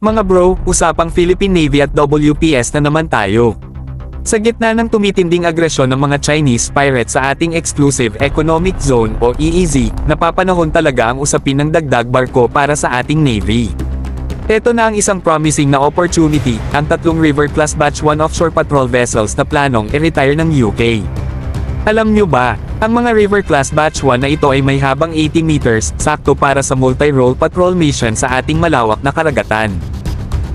Mga bro, usapang Philippine Navy at WPS na naman tayo. Sa gitna ng tumitinding agresyon ng mga Chinese pirates sa ating Exclusive Economic Zone o EEZ, napapanahon talaga ang usapin ng dagdag barko para sa ating Navy. Ito na ang isang promising na opportunity, ang tatlong River-class Batch 1 offshore patrol vessels na planong i-retire ng UK. Alam nyo ba, ang mga River-class Batch 1 na ito ay may habang 80 meters, sakto para sa multi-role patrol mission sa ating malawak na karagatan.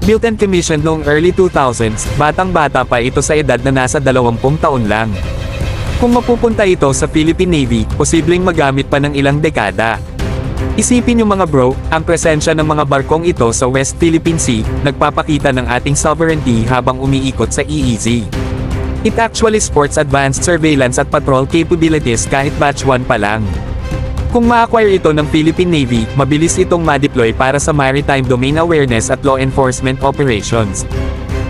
Built and commissioned noong early 2000s, batang-bata pa ito sa edad na nasa 20 taon lang. Kung mapupunta ito sa Philippine Navy, posibleng magamit pa ng ilang dekada. Isipin nyo mga bro, ang presensya ng mga barkong ito sa West Philippine Sea, nagpapakita ng ating sovereignty habang umiikot sa EEZ. It actually sports advanced surveillance at patrol capabilities kahit batch 1 pa lang. Kung ma-acquire ito ng Philippine Navy, mabilis itong ma-deploy para sa maritime domain awareness at law enforcement operations.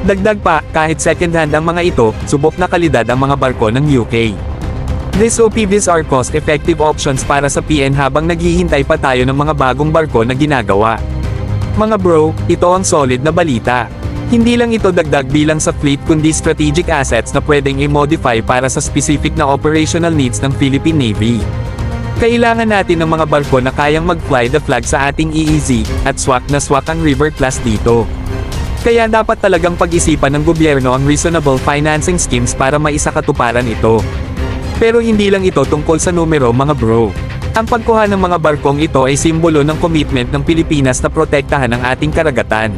Dagdag pa, kahit second-hand ang mga ito, subok na kalidad ang mga barko ng UK. These OPVs are cost-effective options para sa PN habang naghihintay pa tayo ng mga bagong barko na ginagawa. Mga bro, ito ang solid na balita. Hindi lang ito dagdag bilang sa fleet kundi strategic assets na pwedeng i-modify para sa specific na operational needs ng Philippine Navy. Kailangan natin ng mga barko na kayang mag-fly the flag sa ating EEZ, at swak na swak ang River class dito. Kaya dapat talagang pag-isipan ng gobyerno ang reasonable financing schemes para maisakatuparan ito. Pero hindi lang ito tungkol sa numero mga bro. Ang pagkuha ng mga barkong ito ay simbolo ng commitment ng Pilipinas na protektahan ang ating karagatan.